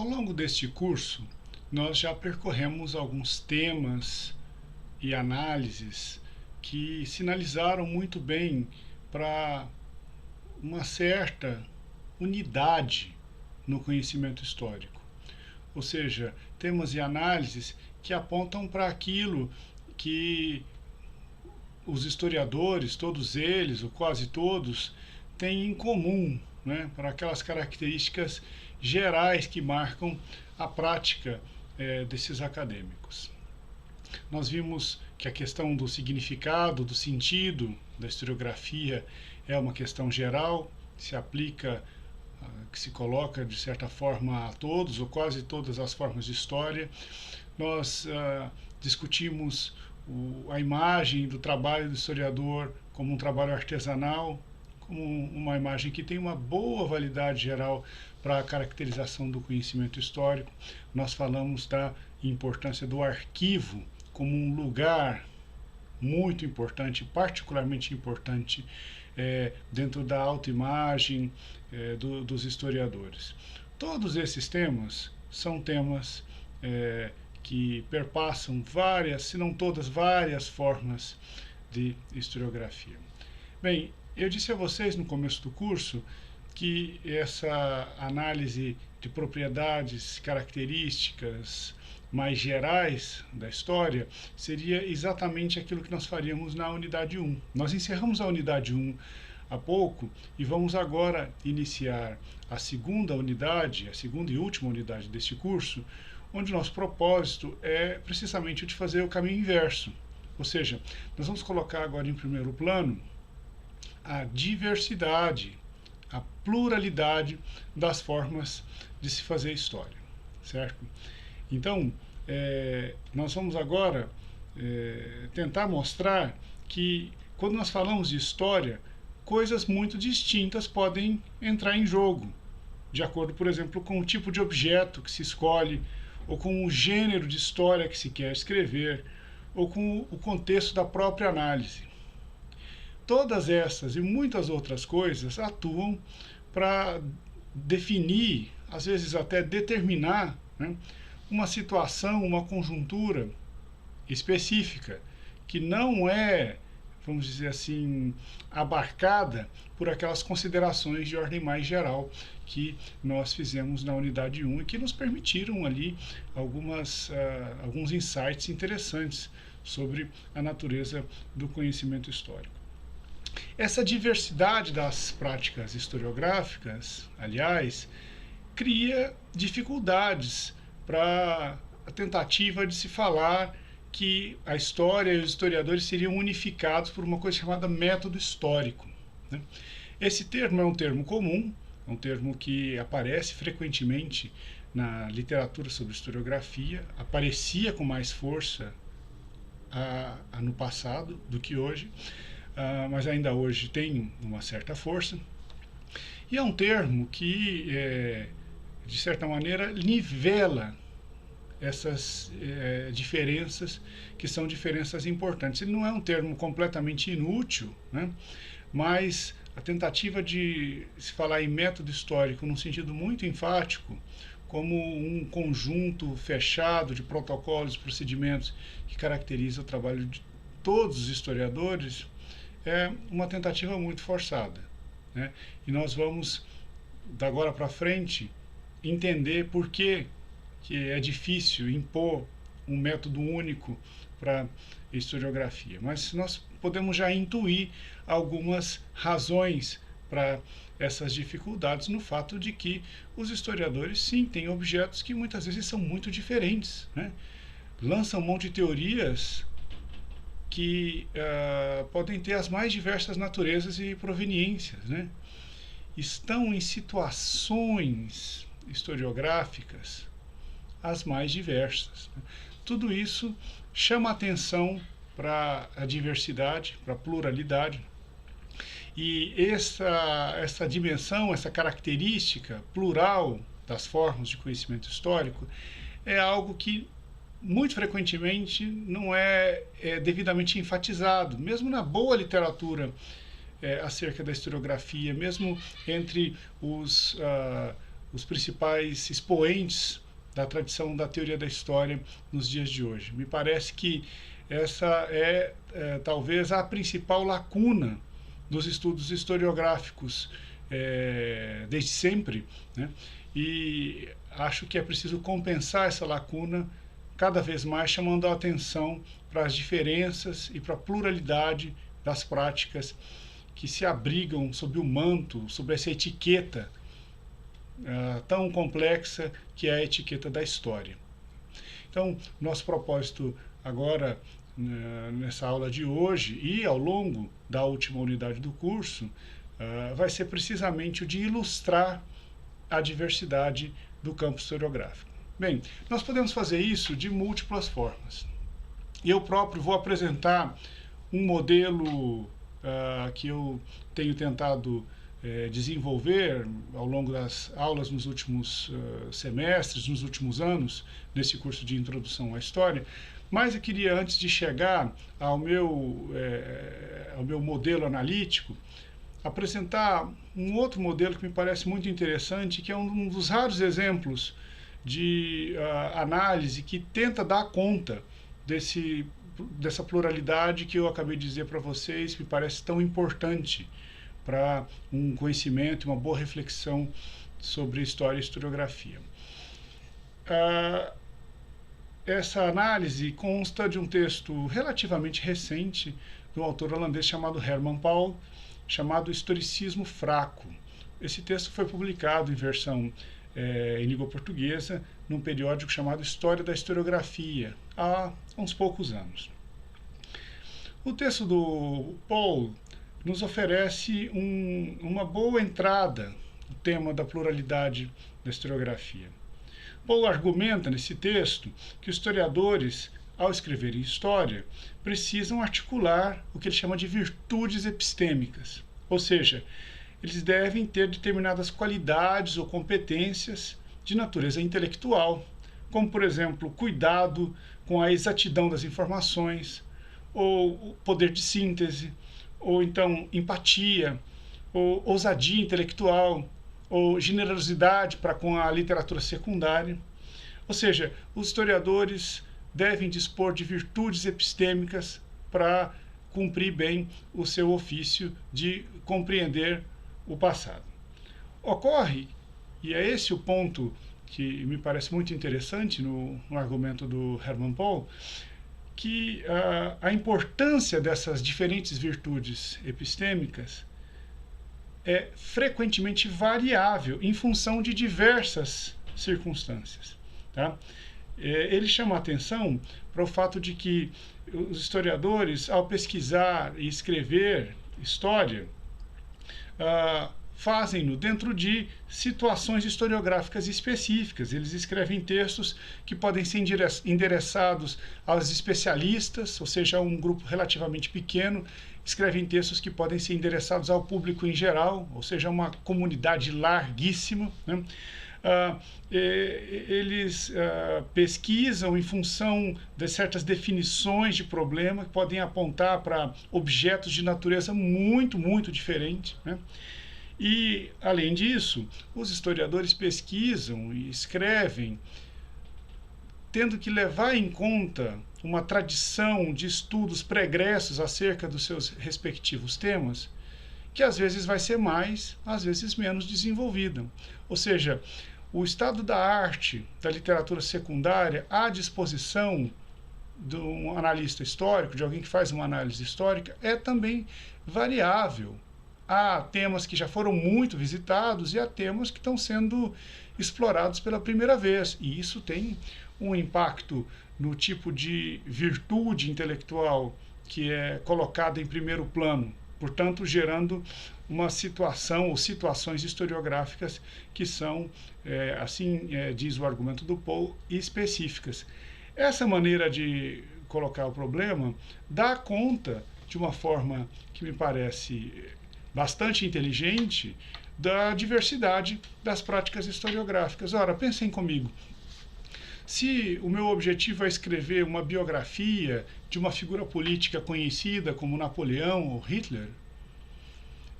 Ao longo deste curso, nós já percorremos alguns temas e análises que sinalizaram muito bem para uma certa unidade no conhecimento histórico. Ou seja, temas e análises que apontam para aquilo que os historiadores, todos eles, ou quase todos, têm em comum, né, para aquelas características gerais que marcam a prática desses acadêmicos. Nós vimos que a questão do significado, do sentido da historiografia é uma questão geral, que se aplica, que se coloca de certa forma a todos ou quase todas as formas de história. Nós discutimos a imagem do trabalho do historiador como um trabalho artesanal, como uma imagem que tem uma boa validade geral para a caracterização do conhecimento histórico. Nós falamos da importância do arquivo como um lugar muito importante, particularmente importante dentro da autoimagem dos historiadores. Todos esses temas são temas que perpassam várias, se não todas, várias formas de historiografia. Bem, eu disse a vocês no começo do curso que essa análise de propriedades, características mais gerais da história seria exatamente aquilo que nós faríamos na unidade 1. Nós encerramos a unidade 1 há pouco e vamos agora iniciar a segunda unidade, a segunda e última unidade deste curso, onde o nosso propósito é precisamente o de fazer o caminho inverso. Ou seja, nós vamos colocar agora em primeiro plano a diversidade, a pluralidade das formas de se fazer história, certo? Então, nós vamos agora tentar mostrar que, quando nós falamos de história, coisas muito distintas podem entrar em jogo, de acordo, por exemplo, com o tipo de objeto que se escolhe, ou com o gênero de história que se quer escrever, ou com o contexto da própria análise. Todas essas e muitas outras coisas atuam para definir, às vezes até determinar, né, uma situação, uma conjuntura específica, que não é, vamos dizer assim, abarcada por aquelas considerações de ordem mais geral que nós fizemos na unidade 1 e que nos permitiram ali alguns insights interessantes sobre a natureza do conhecimento histórico. Essa diversidade das práticas historiográficas, aliás, cria dificuldades para a tentativa de se falar que a história e os historiadores seriam unificados por uma coisa chamada método histórico, né? Esse termo é um termo comum, é um termo que aparece frequentemente na literatura sobre historiografia, aparecia com mais força no passado do que hoje, mas ainda hoje tem uma certa força. E é um termo que, de certa maneira, nivela essas diferenças, que são diferenças importantes. Ele não é um termo completamente inútil, né? Mas a tentativa de se falar em método histórico num sentido muito enfático, como um conjunto fechado de protocolos, procedimentos que caracteriza o trabalho de todos os historiadores, é uma tentativa muito forçada, né? E nós vamos, da agora para frente, entender por que é difícil impor um método único para historiografia. Mas nós podemos já intuir algumas razões para essas dificuldades no fato de que os historiadores, sim, têm objetos que muitas vezes são muito diferentes, né? Lançam um monte de teorias que podem ter as mais diversas naturezas e proveniências, né? Estão em situações historiográficas as mais diversas, né? Tudo isso chama atenção para a diversidade, para a pluralidade. E essa dimensão, essa característica plural das formas de conhecimento histórico é algo que muito frequentemente não é devidamente enfatizado, mesmo na boa literatura acerca da historiografia, mesmo entre os principais expoentes da tradição da teoria da história nos dias de hoje. Me parece que essa é talvez a principal lacuna dos estudos historiográficos desde sempre, né? E acho que é preciso compensar essa lacuna cada vez mais, chamando a atenção para as diferenças e para a pluralidade das práticas que se abrigam sob o manto, sob essa etiqueta tão complexa que é a etiqueta da história. Então, nosso propósito agora, nessa aula de hoje e ao longo da última unidade do curso, vai ser precisamente o de ilustrar a diversidade do campo historiográfico. Bem, nós podemos fazer isso de múltiplas formas. Eu próprio vou apresentar um modelo que eu tenho tentado desenvolver ao longo das aulas nos últimos semestres, nos últimos anos, nesse curso de Introdução à História. Mas eu queria, antes de chegar ao meu modelo analítico, apresentar um outro modelo que me parece muito interessante, que é um dos raros exemplos de análise que tenta dar conta dessa pluralidade que eu acabei de dizer para vocês, me parece tão importante para um conhecimento, uma boa reflexão sobre história e historiografia. Essa análise consta de um texto relativamente recente de um autor holandês chamado Herman Paul, chamado Historicismo Fraco. Esse texto foi publicado em versão em língua portuguesa num periódico chamado História da Historiografia, há uns poucos anos. O texto do Paul nos oferece uma boa entrada no tema da pluralidade da historiografia. Paul argumenta nesse texto que os historiadores, ao escreverem história, precisam articular o que ele chama de virtudes epistêmicas, ou seja, eles devem ter determinadas qualidades ou competências de natureza intelectual, como, por exemplo, cuidado com a exatidão das informações, ou poder de síntese, ou então empatia, ou ousadia intelectual, ou generosidade para com a literatura secundária. Ou seja, os historiadores devem dispor de virtudes epistêmicas para cumprir bem o seu ofício de compreender o passado. Ocorre, e é esse o ponto que me parece muito interessante no argumento do Herman Paul, que a importância dessas diferentes virtudes epistêmicas é frequentemente variável em função de diversas circunstâncias. Tá? Ele chama a atenção para o fato de que os historiadores, ao pesquisar e escrever história, fazem-no dentro de situações historiográficas específicas. Eles escrevem textos que podem ser endereçados aos especialistas, ou seja, a um grupo relativamente pequeno, escrevem textos que podem ser endereçados ao público em geral, ou seja, uma comunidade larguíssima, né? Eles pesquisam em função de certas definições de problema que podem apontar para objetos de natureza muito, muito diferente, né? E, além disso, os historiadores pesquisam e escrevem tendo que levar em conta uma tradição de estudos pregressos acerca dos seus respectivos temas, que às vezes vai ser mais, às vezes menos desenvolvida. Ou seja, o estado da arte, da literatura secundária, à disposição de um analista histórico, de alguém que faz uma análise histórica, é também variável. Há temas que já foram muito visitados e há temas que estão sendo explorados pela primeira vez. E isso tem um impacto no tipo de virtude intelectual que é colocada em primeiro plano, portanto, gerando uma situação ou situações historiográficas que são, diz o argumento do Paul, específicas. Essa maneira de colocar o problema dá conta, de uma forma que me parece bastante inteligente, da diversidade das práticas historiográficas. Ora, pensem comigo. Se o meu objetivo é escrever uma biografia de uma figura política conhecida como Napoleão ou Hitler,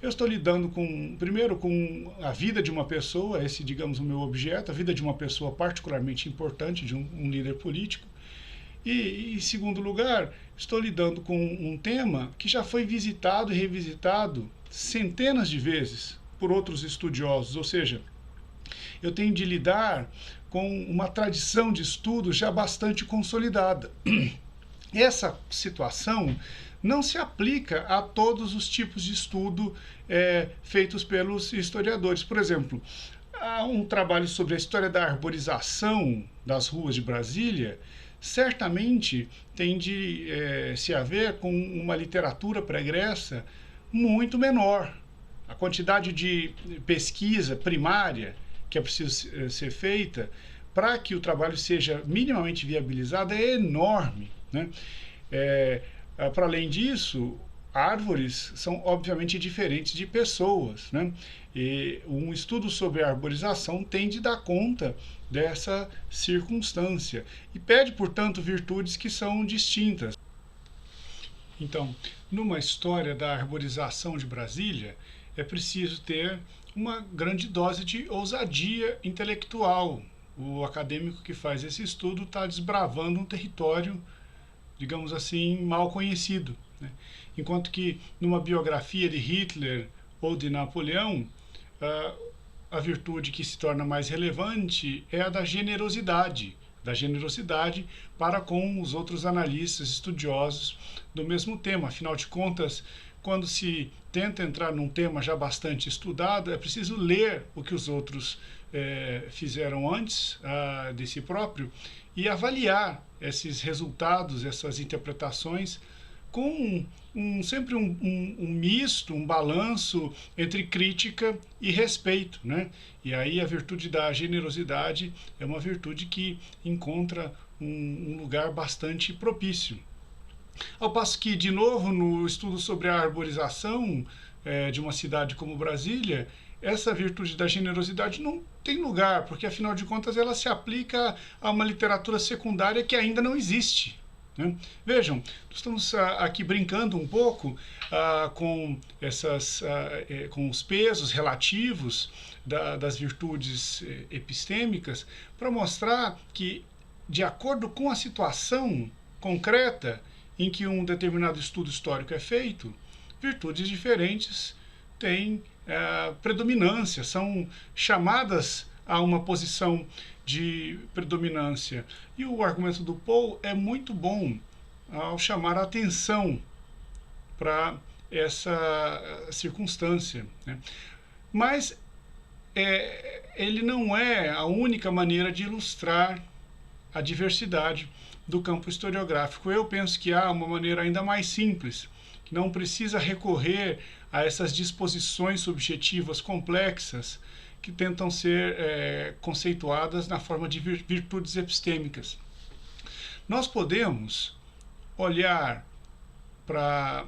Eu estou lidando primeiro com a vida de uma pessoa, esse, digamos, o meu objeto, a vida de uma pessoa particularmente importante, de um líder político. E, em segundo lugar, estou lidando com um tema que já foi visitado e revisitado centenas de vezes por outros estudiosos, ou seja, eu tenho de lidar com uma tradição de estudo já bastante consolidada. Essa situação não se aplica a todos os tipos de estudo feitos pelos historiadores. Por exemplo, há um trabalho sobre a história da arborização das ruas de Brasília, certamente tem de se haver com uma literatura pregressa muito menor. A quantidade de pesquisa primária que é preciso ser feita para que o trabalho seja minimamente viabilizado é enorme, né? Para além disso, árvores são obviamente diferentes de pessoas, né? E um estudo sobre a arborização tem de dar conta dessa circunstância e pede, portanto, virtudes que são distintas. Então, numa história da arborização de Brasília, é preciso ter uma grande dose de ousadia intelectual. O acadêmico que faz esse estudo está desbravando um território, digamos assim, mal conhecido, né? Enquanto que numa biografia de Hitler ou de Napoleão, a virtude que se torna mais relevante é a da generosidade para com os outros analistas estudiosos do mesmo tema. Afinal de contas, quando se tenta entrar num tema já bastante estudado, é preciso ler o que os outros fizeram antes de si próprio e avaliar esses resultados, essas interpretações, com sempre um misto, um balanço entre crítica e respeito, né? E aí a virtude da generosidade é uma virtude que encontra um lugar bastante propício. Ao passo que, de novo, no estudo sobre a arborização de uma cidade como Brasília, essa virtude da generosidade não tem lugar, porque, afinal de contas, ela se aplica a uma literatura secundária que ainda não existe, né? Vejam, nós estamos aqui brincando um pouco com com os pesos relativos das virtudes epistêmicas para mostrar que, de acordo com a situação concreta em que um determinado estudo histórico é feito, virtudes diferentes têm predominância, são chamadas a uma posição de predominância. E o argumento do Paul é muito bom ao chamar a atenção para essa circunstância, né? Mas ele não é a única maneira de ilustrar a diversidade do campo historiográfico. Eu penso que há uma maneira ainda mais simples, que não precisa recorrer a essas disposições subjetivas complexas que tentam ser conceituadas na forma de virtudes epistêmicas. Nós podemos olhar para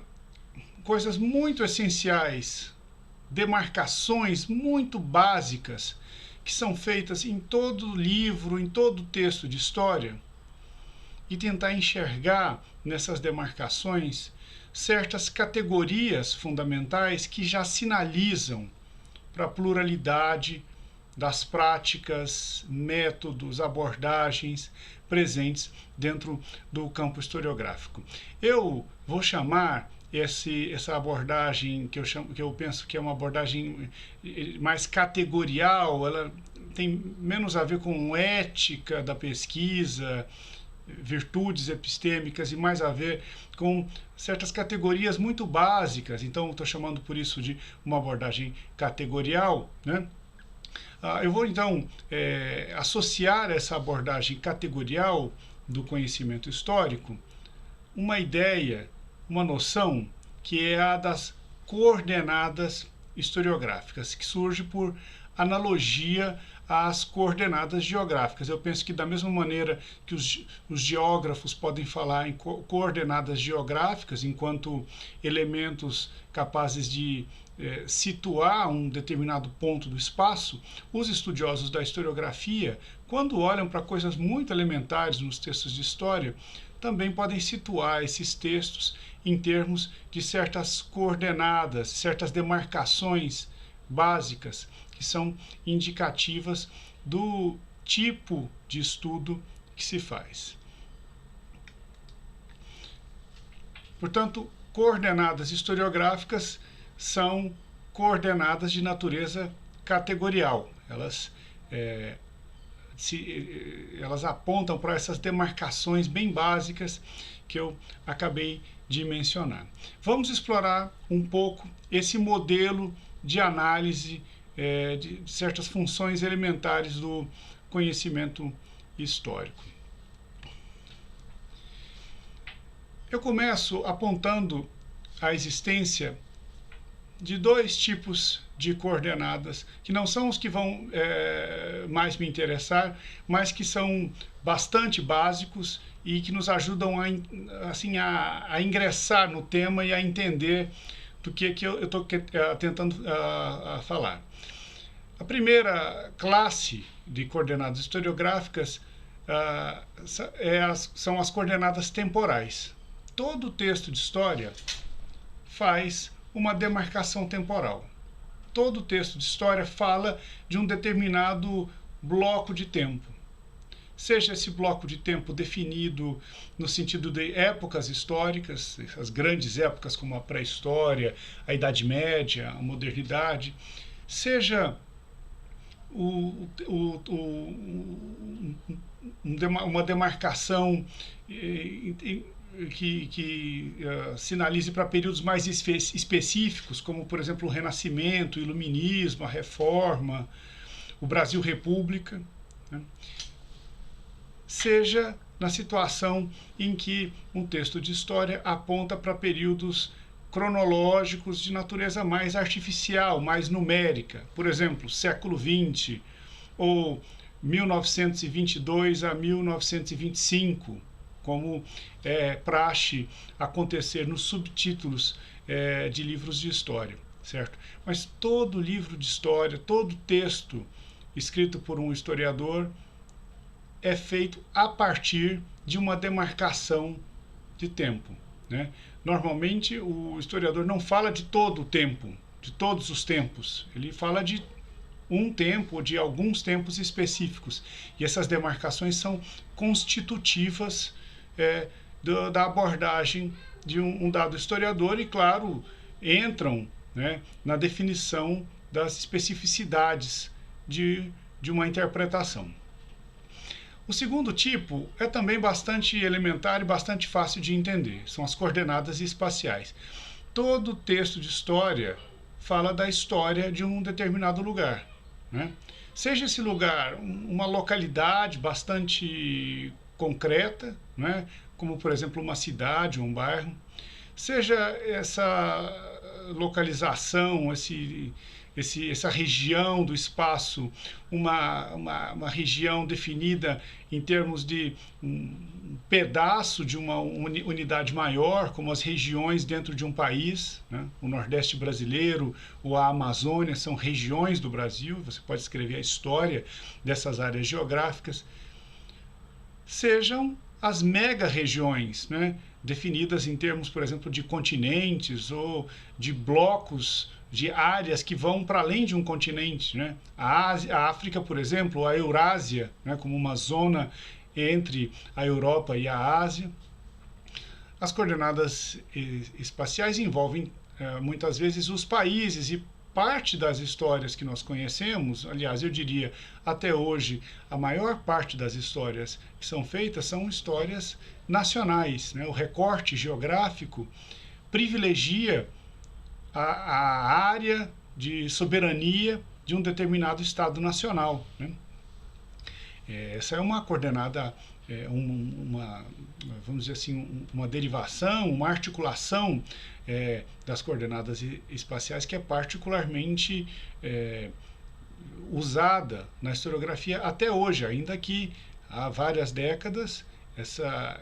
coisas muito essenciais, demarcações muito básicas, que são feitas em todo livro, em todo texto de história, e tentar enxergar nessas demarcações certas categorias fundamentais que já sinalizam para a pluralidade das práticas, métodos, abordagens presentes dentro do campo historiográfico. Eu vou chamar essa abordagem que eu penso que é uma abordagem mais categorial, ela tem menos a ver com ética da pesquisa, virtudes epistêmicas e mais a ver com certas categorias muito básicas. Então, estou chamando por isso de uma abordagem categorial, né? Eu vou, então, associar essa abordagem categorial do conhecimento histórico uma ideia, uma noção, que é a das coordenadas historiográficas, que surge por analogia às coordenadas geográficas. Eu penso que, da mesma maneira que os geógrafos podem falar em coordenadas geográficas enquanto elementos capazes de situar um determinado ponto do espaço, os estudiosos da historiografia, quando olham para coisas muito elementares nos textos de história, também podem situar esses textos em termos de certas coordenadas, certas demarcações básicas, que são indicativas do tipo de estudo que se faz. Portanto, coordenadas historiográficas são coordenadas de natureza categorial. Elas apontam para essas demarcações bem básicas que eu acabei de mencionar. Vamos explorar um pouco esse modelo de análise de certas funções elementares do conhecimento histórico. Eu começo apontando a existência de dois tipos de coordenadas, que não são os que vão mais me interessar, mas que são bastante básicos e que nos ajudam a ingressar no tema e a entender do que eu estou tentando falar. A primeira classe de coordenadas historiográficas são as coordenadas temporais. Todo texto de história faz uma demarcação temporal. Todo texto de história fala de um determinado bloco de tempo. Seja esse bloco de tempo definido no sentido de épocas históricas, as grandes épocas como a pré-história, a Idade Média, a modernidade, seja uma demarcação que sinalize para períodos mais específicos, como, por exemplo, o Renascimento, o Iluminismo, a Reforma, o Brasil República, né? Seja na situação em que um texto de história aponta para períodos cronológicos de natureza mais artificial, mais numérica, por exemplo, século XX, ou 1922 a 1925, como praxe acontecer nos subtítulos de livros de história, certo? Mas todo livro de história, todo texto escrito por um historiador é feito a partir de uma demarcação de tempo, né? Normalmente o historiador não fala de todo o tempo, de todos os tempos, ele fala de um tempo ou de alguns tempos específicos, e essas demarcações são constitutivas da abordagem de um dado historiador e, claro, entram, né, na definição das especificidades de uma interpretação. O segundo tipo é também bastante elementar e bastante fácil de entender, são as coordenadas espaciais. Todo texto de história fala da história de um determinado lugar, né? Seja esse lugar uma localidade bastante concreta, né? Como, por exemplo, uma cidade ou um bairro, seja essa localização, essa região do espaço, uma região definida em termos de um pedaço de uma unidade maior, como as regiões dentro de um país, né? O Nordeste brasileiro ou a Amazônia são regiões do Brasil, você pode escrever a história dessas áreas geográficas. Sejam as mega-regiões, né? Definidas em termos, por exemplo, de continentes ou de blocos de áreas que vão para além de um continente, né? A África, por exemplo, a Eurásia, né? Como uma zona entre a Europa e a Ásia. As coordenadas espaciais envolvem muitas vezes os países e parte das histórias que nós conhecemos, aliás, eu diria até hoje, a maior parte das histórias que são feitas são histórias nacionais, né? O recorte geográfico privilegia a área de soberania de um determinado Estado nacional, né? Essa é uma coordenada, vamos dizer assim, uma derivação, uma articulação das coordenadas espaciais que é particularmente usada na historiografia até hoje, ainda que há várias décadas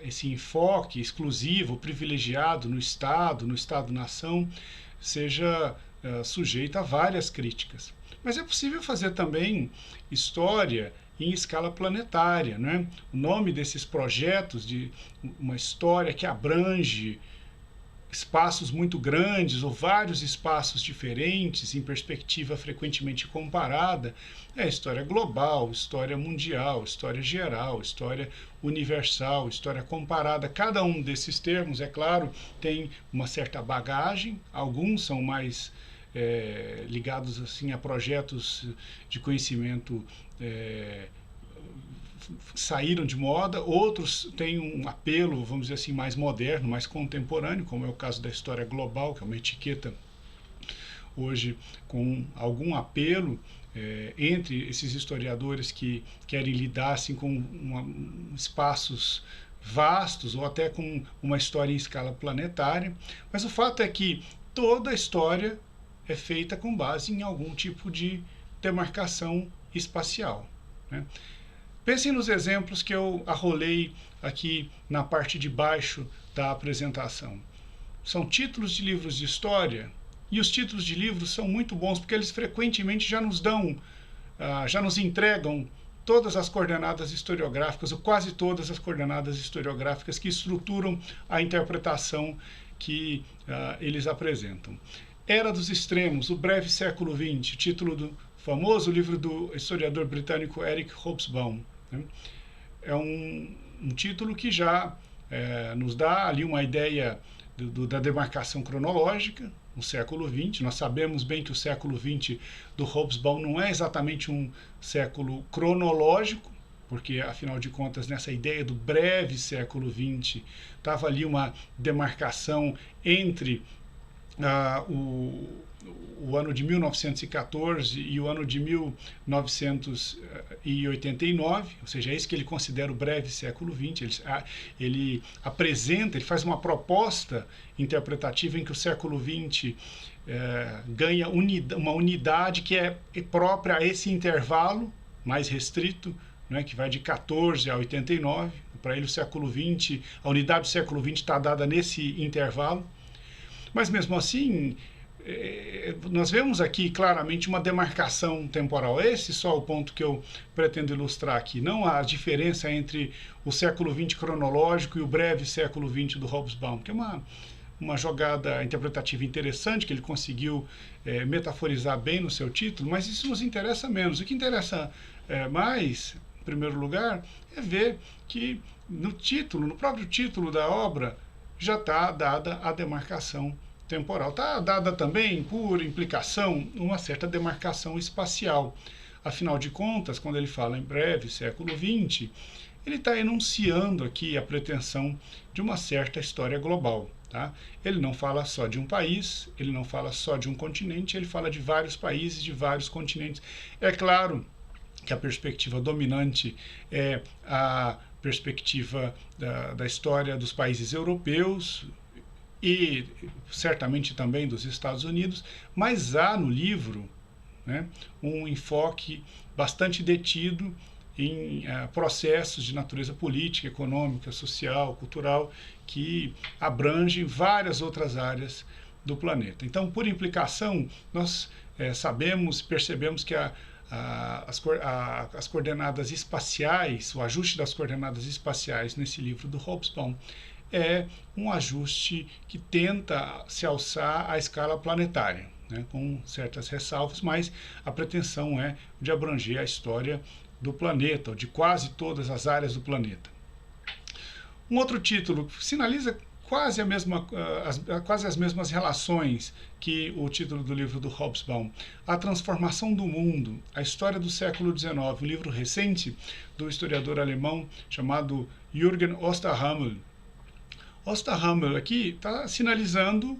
esse enfoque exclusivo, privilegiado no Estado-nação, seja sujeito a várias críticas. Mas é possível fazer também história em escala planetária, né? O nome desses projetos de uma história que abrange espaços muito grandes ou vários espaços diferentes em perspectiva frequentemente comparada, é história global, história mundial, história geral, história universal, história comparada. Cada um desses termos, é claro, tem uma certa bagagem, alguns são mais ligados assim a projetos de conhecimento saíram de moda, outros têm um apelo, vamos dizer assim, mais moderno, mais contemporâneo, como é o caso da história global, que é uma etiqueta hoje com algum apelo entre esses historiadores que querem lidar assim, com espaços vastos ou até com uma história em escala planetária. Mas o fato é que toda a história é feita com base em algum tipo de demarcação espacial, né? Pensem nos exemplos que eu arrolei aqui na parte de baixo da apresentação. São títulos de livros de história, e os títulos de livros são muito bons porque eles frequentemente já nos dão, já nos entregam todas as coordenadas historiográficas, ou quase todas as coordenadas historiográficas que estruturam a interpretação que eles apresentam. Era dos Extremos, o Breve Século XX, título do famoso livro do historiador britânico Eric Hobsbawm. É um título que já nos dá ali uma ideia da demarcação cronológica no século XX. Nós sabemos bem que o século XX do Hobsbawm não é exatamente um século cronológico, porque, afinal de contas, nessa ideia do breve século XX, estava ali uma demarcação entre o ano de 1914 e o ano de 1989, ou seja, é isso que ele considera o breve século XX. Ele apresenta, ele faz uma proposta interpretativa em que o século XX ganha uma unidade que é própria a esse intervalo mais restrito, né, que vai de 14 a 89. Para ele, o século XX, a unidade do século XX está dada nesse intervalo. Mas mesmo assim, nós vemos aqui claramente uma demarcação temporal. Esse só é o ponto que eu pretendo ilustrar aqui. Não a diferença entre o século XX cronológico e o breve século XX do Hobsbawm, que é uma jogada interpretativa interessante, que ele conseguiu metaforizar bem no seu título, mas isso nos interessa menos. O que interessa mais, em primeiro lugar, é ver que no próprio título da obra, já está dada a demarcação temporal. Está dada também, por implicação, uma certa demarcação espacial. Afinal de contas, quando ele fala em breve século XX, ele está enunciando aqui a pretensão de uma certa história global. Tá? Ele não fala só de um país, ele não fala só de um continente, ele fala de vários países, de vários continentes. É claro que a perspectiva dominante é a perspectiva da história dos países europeus e certamente também dos Estados Unidos, mas há no livro, né, um enfoque bastante detido em processos de natureza política, econômica, social, cultural, que abrangem várias outras áreas do planeta. Então, por implicação, nós sabemos, percebemos que as coordenadas espaciais, o ajuste das coordenadas espaciais nesse livro do Hobsbawm é um ajuste que tenta se alçar à escala planetária, né, com certas ressalvas, mas a pretensão é de abranger a história do planeta, ou de quase todas as áreas do planeta. Um outro título sinaliza quase as mesmas relações que o título do livro do Hobsbawm, A Transformação do Mundo, a História do Século XIX, um livro recente do historiador alemão chamado Jürgen Osterhammel. Osterhammel aqui está sinalizando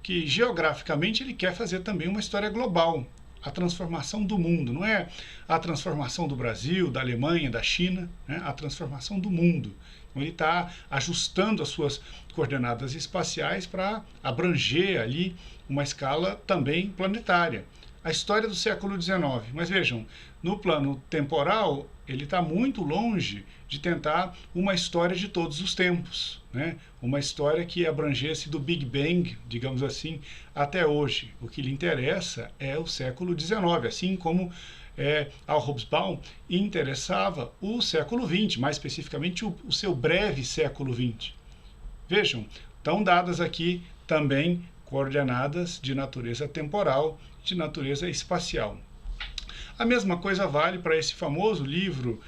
que geograficamente ele quer fazer também uma história global, a transformação do mundo, não é a transformação do Brasil, da Alemanha, da China, né? A transformação do mundo. Então ele está ajustando as suas coordenadas espaciais para abranger ali uma escala também planetária. a história do século XIX. Mas vejam, no plano temporal, ele está muito longe de tentar uma história de todos os tempos, né? Uma história que abrangesse do Big Bang, digamos assim, até hoje. O que lhe interessa é o século XIX, assim como ao Hobsbawm interessava o século XX, mais especificamente o seu breve século XX. Vejam, estão dadas aqui também coordenadas de natureza temporal, de natureza espacial. A mesma coisa vale para esse famoso livro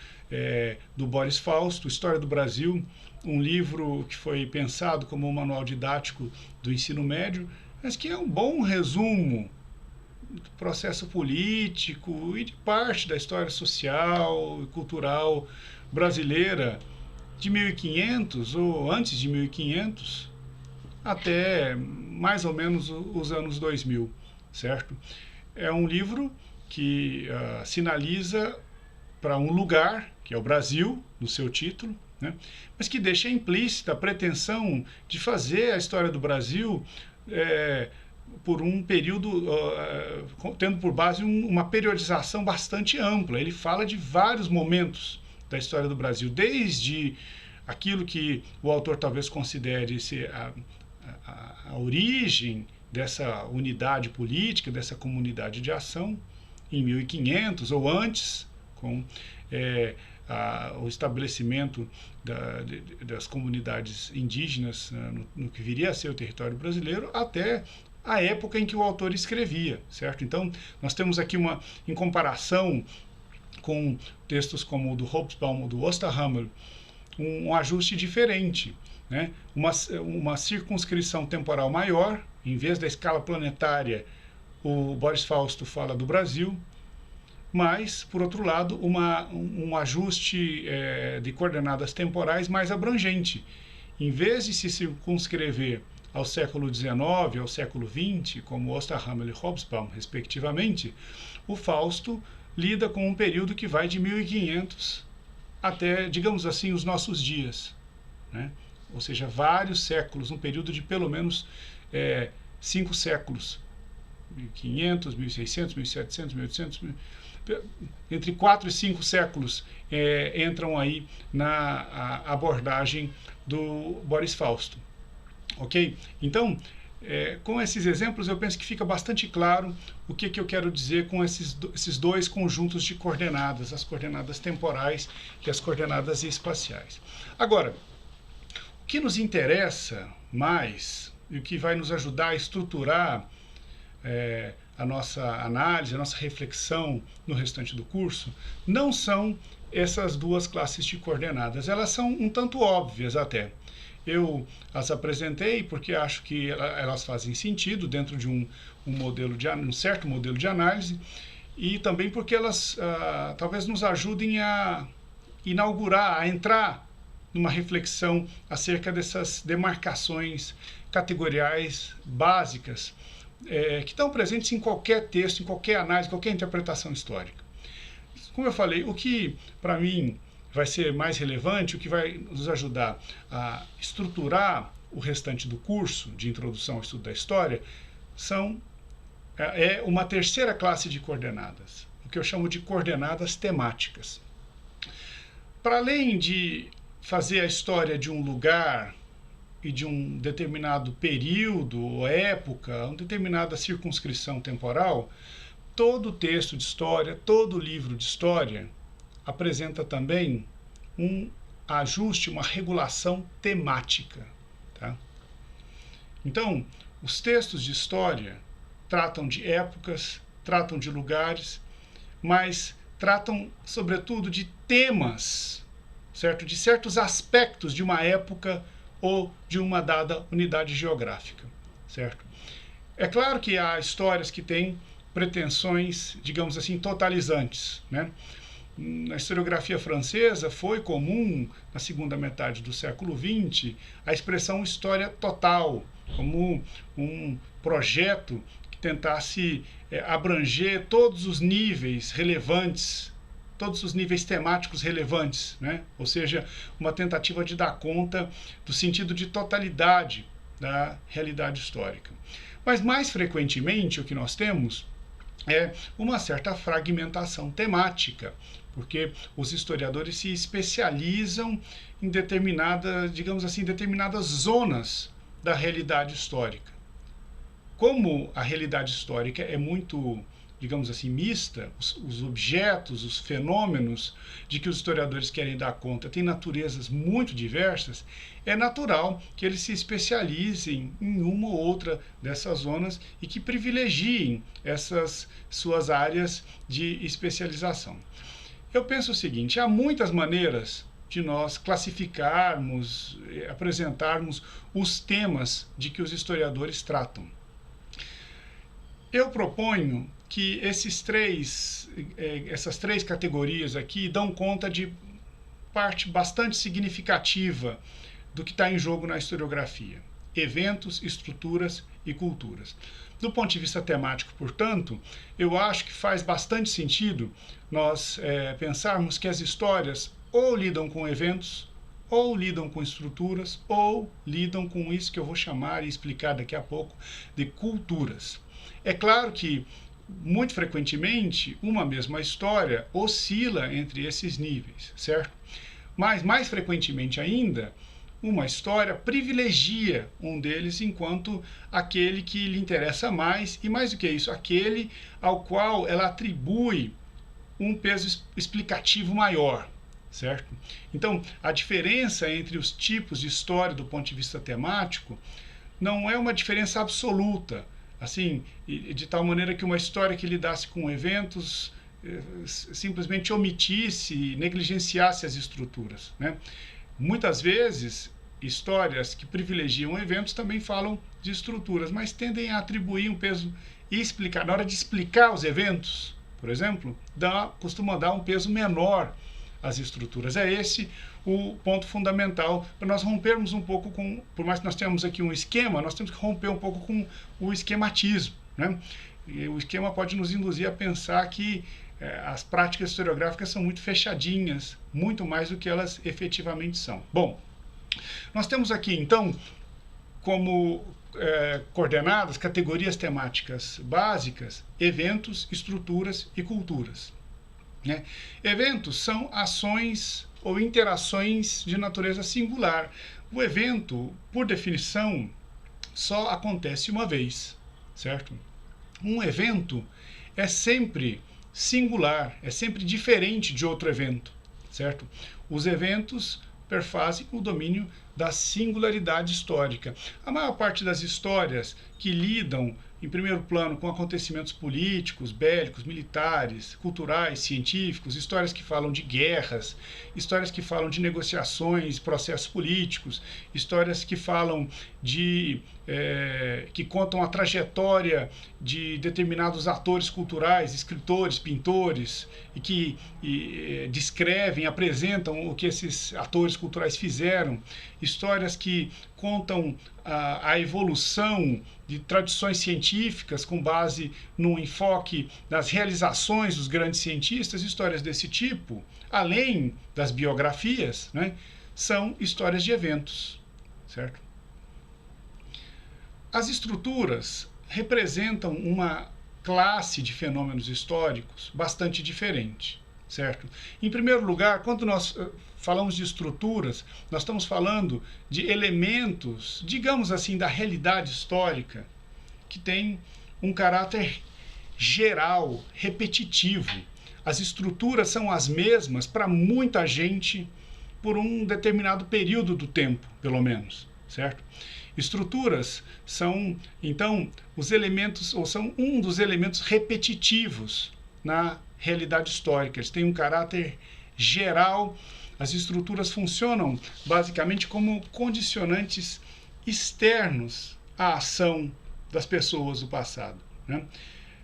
do Boris Fausto, História do Brasil, um livro que foi pensado como um manual didático do ensino médio, mas que é um bom resumo do processo político e de parte da história social e cultural brasileira de 1500 ou antes de 1500 até mais ou menos os anos 2000, certo? É um livro que sinaliza para um lugar, que é o Brasil, no seu título, né? Mas que deixa implícita a pretensão de fazer a história do Brasil por um período, tendo por base uma periodização bastante ampla. Ele fala de vários momentos da história do Brasil, desde aquilo que o autor talvez considere ser a origem dessa unidade política, dessa comunidade de ação, em 1500 ou antes, com o estabelecimento das comunidades indígenas no que viria a ser o território brasileiro, até a época em que o autor escrevia, certo? Então, nós temos aqui em comparação com textos como o do Hobsbawm ou do Osterhammel, um ajuste diferente, né? Uma circunscrição temporal maior. Em vez da escala planetária, o Boris Fausto fala do Brasil, mas, por outro lado, um ajuste de coordenadas temporais mais abrangente. Em vez de se circunscrever ao século XIX, ao século XX, como Osterhammel e Hobsbawm, respectivamente, o Fausto lida com um período que vai de 1500 até, digamos assim, os nossos dias, né? Ou seja, vários séculos, um período de pelo menos 5 séculos, 1500, 1600, 1700, 1800, entre 4 e 5 séculos entram aí na abordagem do Boris Fausto. Ok? Então, com esses exemplos, eu penso que fica bastante claro o que eu quero dizer com esses dois conjuntos de coordenadas, as coordenadas temporais e as coordenadas espaciais. Agora, o que nos interessa mais e o que vai nos ajudar a estruturar a nossa análise, a nossa reflexão no restante do curso, não são essas duas classes de coordenadas. Elas são um tanto óbvias até. Eu as apresentei porque acho que elas fazem sentido dentro de um certo modelo de análise, e também porque elas talvez nos ajudem a inaugurar, a entrar numa reflexão acerca dessas demarcações categoriais básicas que estão presentes em qualquer texto, em qualquer análise, qualquer interpretação histórica. Como eu falei, o que para mim vai ser mais relevante, o que vai nos ajudar a estruturar o restante do curso de Introdução ao Estudo da História é uma terceira classe de coordenadas, o que eu chamo de coordenadas temáticas. Para além de fazer a história de um lugar e de um determinado período ou época, uma determinada circunscrição temporal, todo texto de história, todo livro de história apresenta também um ajuste, uma regulação temática. Tá? Então, os textos de história tratam de épocas, tratam de lugares, mas tratam, sobretudo, de temas, certo? De certos aspectos de uma época ou de uma dada unidade geográfica, certo? É claro que há histórias que têm pretensões, digamos assim, totalizantes, né? Na historiografia francesa foi comum, na segunda metade do século XX, a expressão história total, como um projeto que tentasse abranger todos os níveis relevantes, todos os níveis temáticos relevantes, né? Ou seja, uma tentativa de dar conta do sentido de totalidade da realidade histórica. Mas, mais frequentemente, o que nós temos é uma certa fragmentação temática, porque os historiadores se especializam em determinadas, digamos assim, determinadas zonas da realidade histórica. Como a realidade histórica é muito, digamos assim, mista, os objetos, os fenômenos de que os historiadores querem dar conta têm naturezas muito diversas, é natural que eles se especializem em uma ou outra dessas zonas e que privilegiem essas suas áreas de especialização. Eu penso o seguinte: há muitas maneiras de nós classificarmos, apresentarmos os temas de que os historiadores tratam. Eu proponho que essas três categorias aqui dão conta de parte bastante significativa do que está em jogo na historiografia: eventos, estruturas e culturas. Do ponto de vista temático, portanto, eu acho que faz bastante sentido nós pensarmos que as histórias ou lidam com eventos, ou lidam com estruturas, ou lidam com isso que eu vou chamar e explicar daqui a pouco de culturas. É claro que, muito frequentemente, uma mesma história oscila entre esses níveis, certo? Mas, mais frequentemente ainda, uma história privilegia um deles enquanto aquele que lhe interessa mais, e mais do que isso, aquele ao qual ela atribui um peso explicativo maior, certo? Então, a diferença entre os tipos de história do ponto de vista temático não é uma diferença absoluta, assim, de tal maneira que uma história que lidasse com eventos simplesmente omitisse, negligenciasse as estruturas, né? Muitas vezes, histórias que privilegiam eventos também falam de estruturas, mas tendem a atribuir um peso e explicar. Na hora de explicar os eventos, por exemplo, costuma dar um peso menor às estruturas. É esse o ponto fundamental para nós rompermos um pouco com, por mais que nós tenhamos aqui um esquema, nós temos que romper um pouco com o esquematismo, né? E o esquema pode nos induzir a pensar que as práticas historiográficas são muito fechadinhas, muito mais do que elas efetivamente são. Bom, nós temos aqui então como coordenadas, categorias temáticas básicas: eventos, estruturas e culturas, né? Eventos são ações ou interações de natureza singular. O evento, por definição, só acontece uma vez, certo? Um evento é sempre singular, é sempre diferente de outro evento, certo? Os eventos perfazem o domínio da singularidade histórica. A maior parte das histórias que lidam, em primeiro plano, com acontecimentos políticos, bélicos, militares, culturais, científicos, histórias que falam de guerras, histórias que falam de negociações, processos políticos, histórias que falam que contam a trajetória de determinados atores culturais, escritores, pintores, e que descrevem, apresentam o que esses atores culturais fizeram, histórias que contam a evolução de tradições científicas com base no enfoque das realizações dos grandes cientistas. Histórias desse tipo, além das biografias, né, são histórias de eventos, certo? As estruturas representam uma classe de fenômenos históricos bastante diferente, certo? Em primeiro lugar, quando nós falamos de estruturas, nós estamos falando de elementos, digamos assim, da realidade histórica, que tem um caráter geral, repetitivo. As estruturas são as mesmas para muita gente por um determinado período do tempo, pelo menos, certo? Estruturas são, então, os elementos, ou são um dos elementos repetitivos na realidade histórica. Eles têm um caráter geral. As estruturas funcionam basicamente como condicionantes externos à ação das pessoas do passado, né?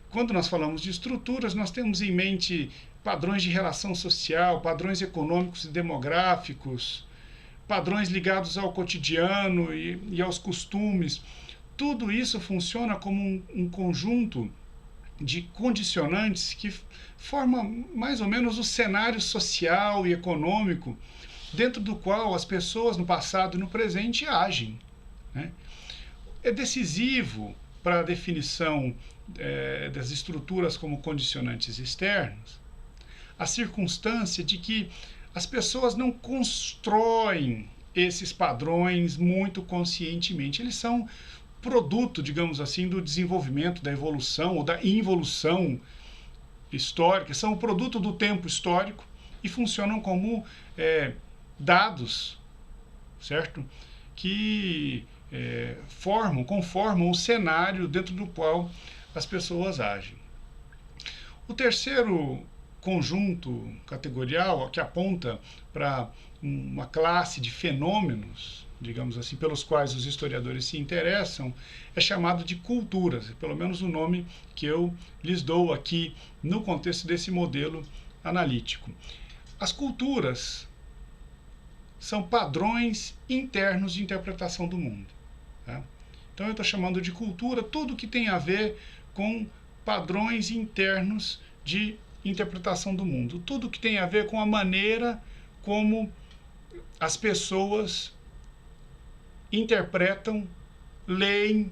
Quando nós falamos de estruturas, nós temos em mente padrões de relação social, padrões econômicos e demográficos, padrões ligados ao cotidiano e aos costumes. Tudo isso funciona como um conjunto de condicionantes que forma mais ou menos o cenário social e econômico dentro do qual as pessoas no passado e no presente agem, né? É decisivo para a definição das estruturas como condicionantes externos, a circunstância de que as pessoas não constroem esses padrões muito conscientemente. Eles são produto, digamos assim, do desenvolvimento, da evolução ou da involução histórica, são o produto do tempo histórico e funcionam como dados, certo? Que conformam o cenário dentro do qual as pessoas agem. O terceiro conjunto categorial que aponta para uma classe de fenômenos, digamos assim, pelos quais os historiadores se interessam, é chamado de culturas, pelo menos o nome que eu lhes dou aqui no contexto desse modelo analítico. As culturas são padrões internos de interpretação do mundo. Tá? Então eu estou chamando de cultura tudo que tem a ver com padrões internos de interpretação do mundo, tudo que tem a ver com a maneira como as pessoas interpretam, leem,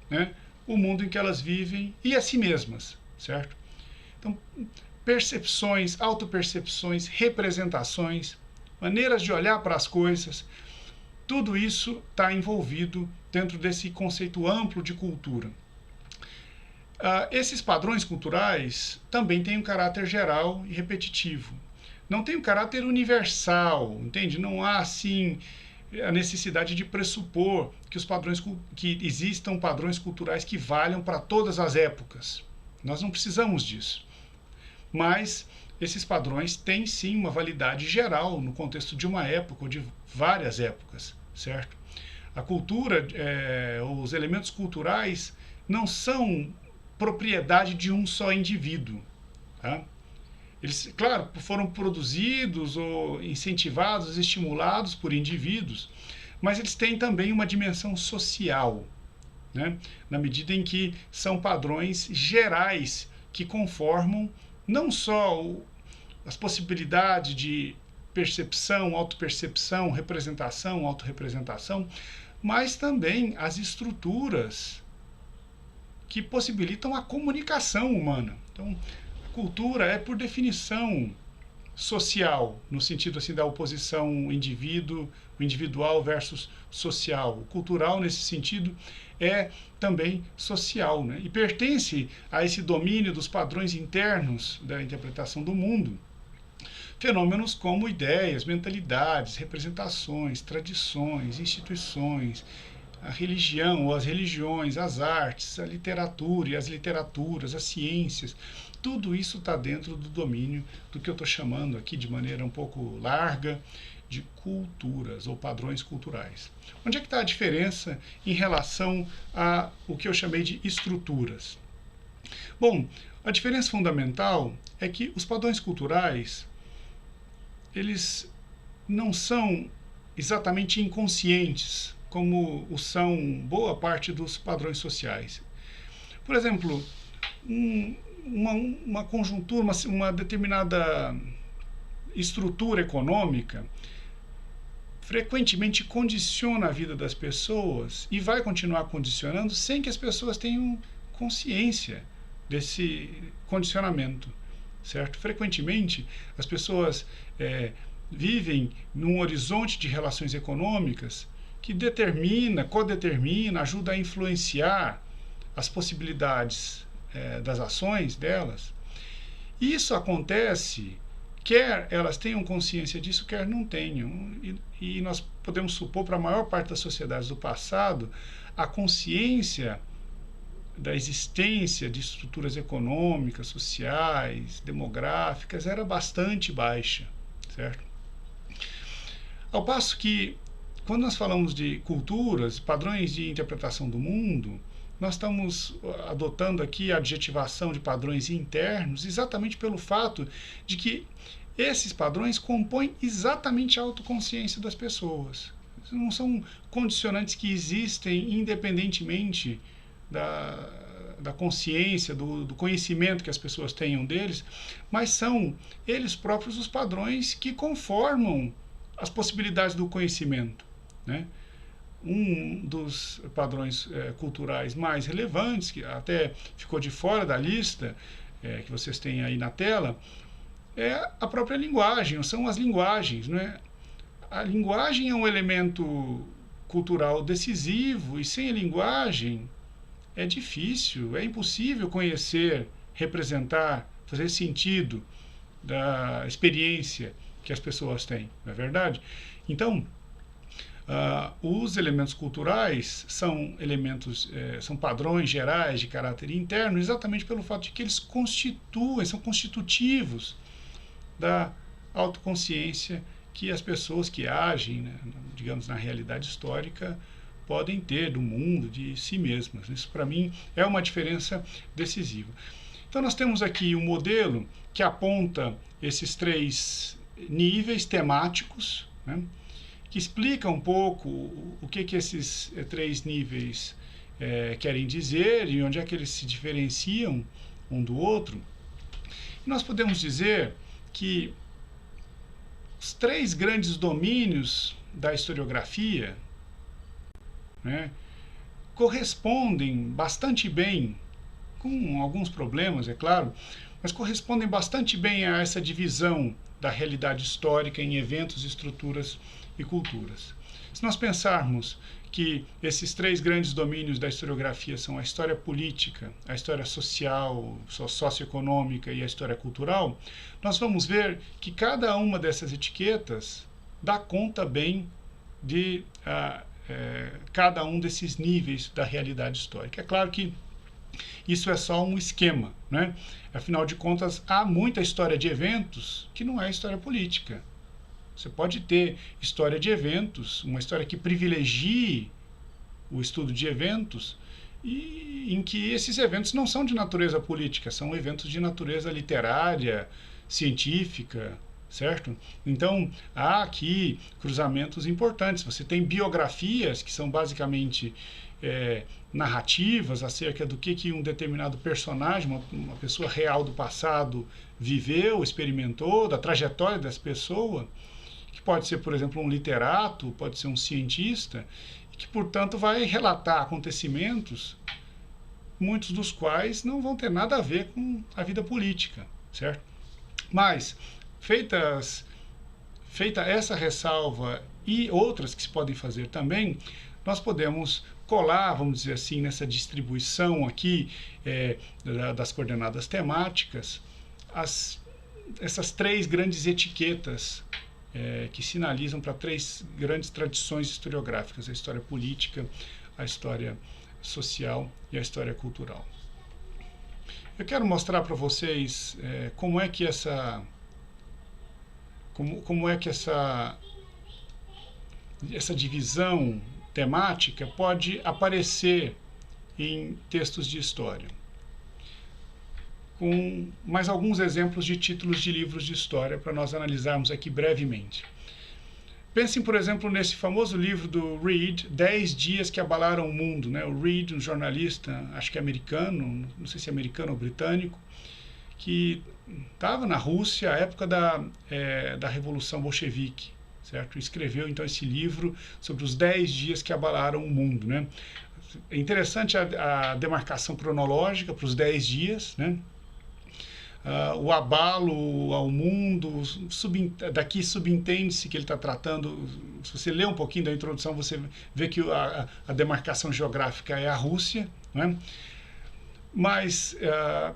né, o mundo em que elas vivem e a si mesmas, certo? Então, percepções, autopercepções, representações, maneiras de olhar para as coisas, tudo isso está envolvido dentro desse conceito amplo de cultura. Esses padrões culturais também têm um caráter geral e repetitivo. Não tem um caráter universal, entende? Não há, assim, a necessidade de pressupor que existam padrões culturais que valham para todas as épocas. Nós não precisamos disso. Mas esses padrões têm, sim, uma validade geral no contexto de uma época ou de várias épocas, certo? A cultura, os elementos culturais não são propriedade de um só indivíduo. Tá? Eles, claro, foram produzidos ou incentivados, estimulados por indivíduos, mas eles têm também uma dimensão social, né? Na medida em que são padrões gerais que conformam não só as possibilidades de percepção, autopercepção, representação, autorrepresentação, mas também as estruturas que possibilitam a comunicação humana. Então, a cultura é, por definição, social, no sentido assim da oposição individual versus social. O cultural, nesse sentido, é também social, né? E pertence a esse domínio dos padrões internos da interpretação do mundo. Fenômenos como ideias, mentalidades, representações, tradições, instituições, a religião ou as religiões, as artes, a literatura e as literaturas, as ciências, tudo isso está dentro do domínio do que eu estou chamando aqui de maneira um pouco larga de culturas ou padrões culturais. Onde é que está a diferença em relação a o que eu chamei de estruturas? Bom, a diferença fundamental é que os padrões culturais, eles não são exatamente inconscientes, como o são boa parte dos padrões sociais. Por exemplo, uma conjuntura, uma determinada estrutura econômica frequentemente condiciona a vida das pessoas e vai continuar condicionando sem que as pessoas tenham consciência desse condicionamento, certo? Frequentemente, as pessoas vivem num horizonte de relações econômicas que determina, codetermina, ajuda a influenciar as possibilidades das ações delas. Isso acontece, quer elas tenham consciência disso, quer não tenham. E nós podemos supor, para a maior parte das sociedades do passado, a consciência da existência de estruturas econômicas, sociais, demográficas, era bastante baixa, certo? Ao passo que, quando nós falamos de culturas, padrões de interpretação do mundo, nós estamos adotando aqui a adjetivação de padrões internos exatamente pelo fato de que esses padrões compõem exatamente a autoconsciência das pessoas. Não são condicionantes que existem independentemente da consciência, do conhecimento que as pessoas tenham deles, mas são eles próprios os padrões que conformam as possibilidades do conhecimento, né? um dos padrões culturais mais relevantes, que até ficou de fora da lista, que vocês têm aí na tela, é a própria linguagem, são as linguagens, né? A linguagem é um elemento cultural decisivo, e sem a linguagem é difícil, é impossível conhecer, representar, fazer sentido da experiência que as pessoas têm, não é verdade? Então, os elementos culturais são elementos, são padrões gerais de caráter interno, exatamente pelo fato de que eles constituem, são constitutivos da autoconsciência que as pessoas que agem, né, digamos, na realidade histórica, podem ter do mundo, de si mesmas. Isso, para mim, é uma diferença decisiva. Então, nós temos aqui um modelo que aponta esses 3 níveis temáticos, né, que explica um pouco o que esses 3 níveis querem dizer e onde é que eles se diferenciam um do outro. E nós podemos dizer que os 3 grandes domínios da historiografia, né, correspondem bastante bem, com alguns problemas, é claro, mas correspondem bastante bem a essa divisão da realidade histórica em eventos, estruturas e culturas. Se nós pensarmos que esses 3 grandes domínios da historiografia são a história política, a história social, socioeconômica e a história cultural, nós vamos ver que cada uma dessas etiquetas dá conta bem de cada um desses níveis da realidade histórica. É claro que isso é só um esquema, né? Afinal de contas, há muita história de eventos que não é história política. Você pode ter história de eventos, uma história que privilegie o estudo de eventos, e em que esses eventos não são de natureza política, são eventos de natureza literária, científica, certo? Então, há aqui cruzamentos importantes. Você tem biografias, que são basicamente narrativas acerca do que um determinado personagem, uma pessoa real do passado, viveu, experimentou, da trajetória dessa pessoa, que pode ser, por exemplo, um literato, pode ser um cientista, e que, portanto, vai relatar acontecimentos, muitos dos quais não vão ter nada a ver com a vida política, certo? Mas, feita essa ressalva e outras que se podem fazer também, nós podemos colar, vamos dizer assim, nessa distribuição aqui das coordenadas temáticas, essas 3 grandes etiquetas que sinalizam para 3 grandes tradições historiográficas: a história política, a história social e a história cultural. Eu quero mostrar para vocês como é que essa divisão temática pode aparecer em textos de história, com mais alguns exemplos de títulos de livros de história para nós analisarmos aqui brevemente. Pensem, por exemplo, nesse famoso livro do Reed, 10 Dias que Abalaram o Mundo, né? O Reed, um jornalista, acho que americano, não sei se é americano ou britânico, que estava na Rússia à época da Revolução Bolchevique, certo? Escreveu então esse livro sobre os 10 dias que abalaram o mundo, né? É interessante a demarcação cronológica para os 10 dias, né? O abalo ao mundo, daqui subentende-se que ele está tratando, se você ler um pouquinho da introdução, você vê que a demarcação geográfica é a Rússia, né? Mas,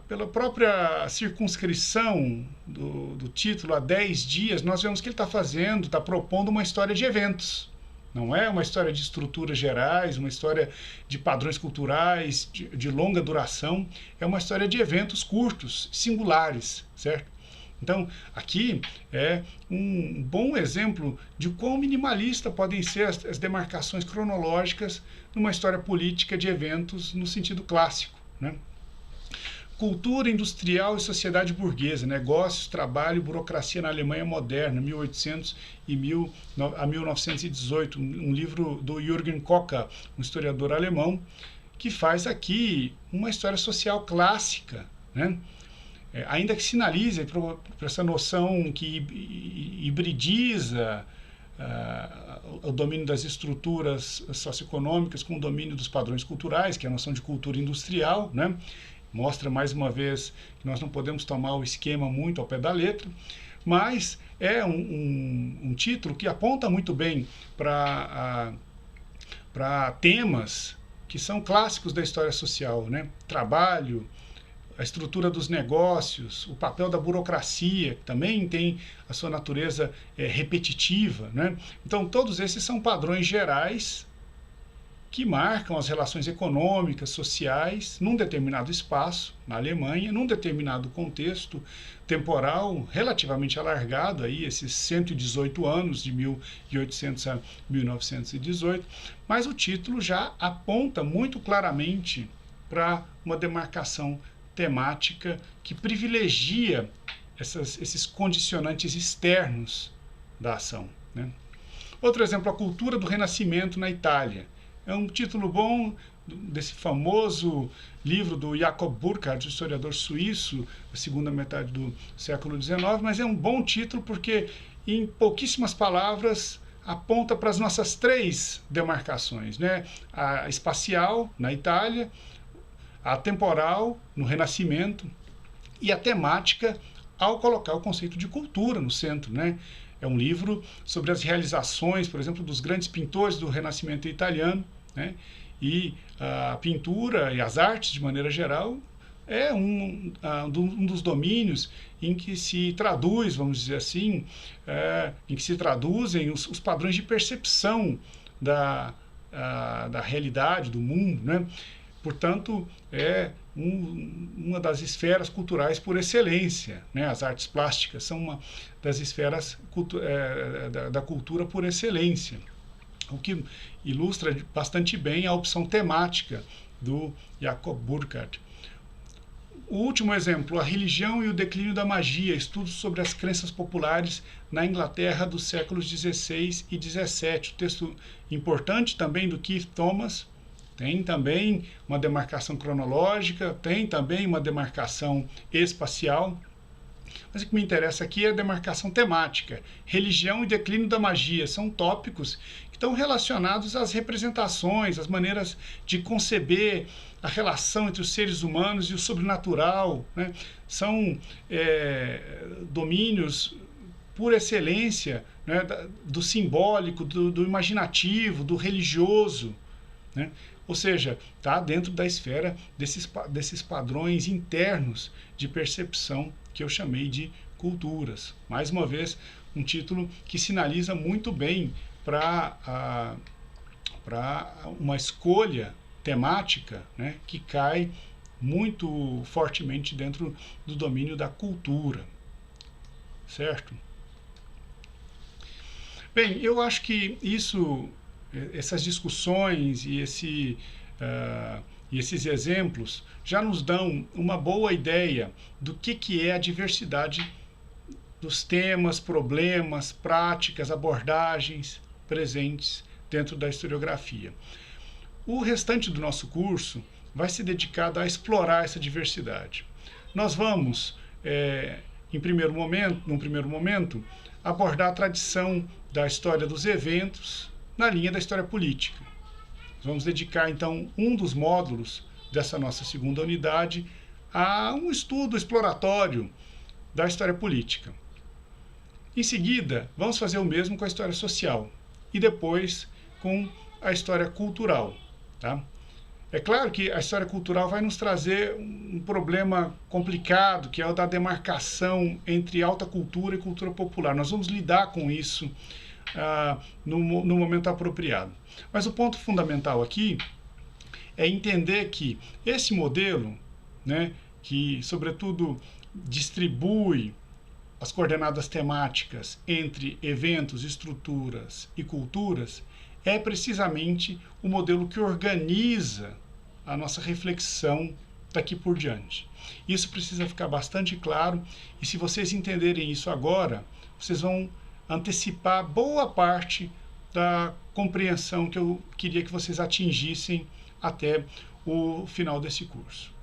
pela própria circunscrição do título, há 10 dias, nós vemos que ele está propondo uma história de eventos. Não é uma história de estruturas gerais, uma história de padrões culturais, de longa duração. É uma história de eventos curtos, singulares, certo? Então, aqui é um bom exemplo de quão minimalista podem ser as demarcações cronológicas numa história política de eventos no sentido clássico, né? Cultura industrial e sociedade burguesa, negócios, trabalho, burocracia na Alemanha moderna, 1800 a 1918, um livro do Jürgen Kocher, um historiador alemão, que faz aqui uma história social clássica, né? Ainda que sinalize para essa noção que hibridiza o domínio das estruturas socioeconômicas com o domínio dos padrões culturais, que é a noção de cultura industrial, né? Mostra mais uma vez que nós não podemos tomar o esquema muito ao pé da letra, mas é um título que aponta muito bem para temas que são clássicos da história social, né? Trabalho, a estrutura dos negócios, o papel da burocracia, que também tem a sua natureza repetitiva, né? Então, todos esses são padrões gerais que marcam as relações econômicas, sociais, num determinado espaço, na Alemanha, num determinado contexto temporal relativamente alargado, aí, esses 118 anos, de 1800 a 1918, mas o título já aponta muito claramente para uma demarcação temática que privilegia esses condicionantes externos da ação, né? Outro exemplo, a cultura do Renascimento na Itália. É um título bom desse famoso livro do Jacob Burckhardt, historiador suíço, da segunda metade do século XIX, mas é um bom título porque, em pouquíssimas palavras, aponta para as nossas três demarcações, né? A espacial, na Itália, a temporal, no Renascimento, e a temática, ao colocar o conceito de cultura no centro, né? É um livro sobre as realizações, por exemplo, dos grandes pintores do Renascimento italiano, né? E a pintura e as artes, de maneira geral, é um dos domínios em que se traduz, vamos dizer assim, em que se traduzem os padrões de percepção da realidade, do mundo, né? Portanto, é uma das esferas culturais por excelência, né? As artes plásticas são uma das esferas da cultura por excelência, o que ilustra bastante bem a opção temática do Jacob Burckhardt. O último exemplo, a religião e o declínio da magia, estudos sobre as crenças populares na Inglaterra dos séculos XVI e XVII. Texto importante também do Keith Thomas. Tem também uma demarcação cronológica, tem também uma demarcação espacial. Mas o que me interessa aqui é a demarcação temática. Religião e declínio da magia são tópicos que estão relacionados às representações, às maneiras de conceber a relação entre os seres humanos e o sobrenatural, né? São domínios por excelência, né, do simbólico, do imaginativo, do religioso, né? Ou seja, está dentro da esfera desses padrões internos de percepção que eu chamei de culturas. Mais uma vez, um título que sinaliza muito bem para uma escolha temática, né, que cai muito fortemente dentro do domínio da cultura, certo? Bem, eu acho que essas discussões e esses exemplos já nos dão uma boa ideia do que é a diversidade dos temas, problemas, práticas, abordagens presentes dentro da historiografia. O restante do nosso curso vai ser dedicado a explorar essa diversidade. Nós vamos, num primeiro momento, abordar a tradição da história dos eventos na linha da história política. Vamos dedicar, então, um dos módulos dessa nossa segunda unidade a um estudo exploratório da história política. Em seguida, vamos fazer o mesmo com a história social e depois com a história cultural, tá? É claro que a história cultural vai nos trazer um problema complicado, que é o da demarcação entre alta cultura e cultura popular. Nós vamos lidar com isso no momento apropriado. Mas o ponto fundamental aqui é entender que esse modelo, né, que sobretudo distribui as coordenadas temáticas entre eventos, estruturas e culturas, é precisamente o modelo que organiza a nossa reflexão daqui por diante. Isso precisa ficar bastante claro, e se vocês entenderem isso agora, vocês vão antecipar boa parte da compreensão que eu queria que vocês atingissem até o final desse curso.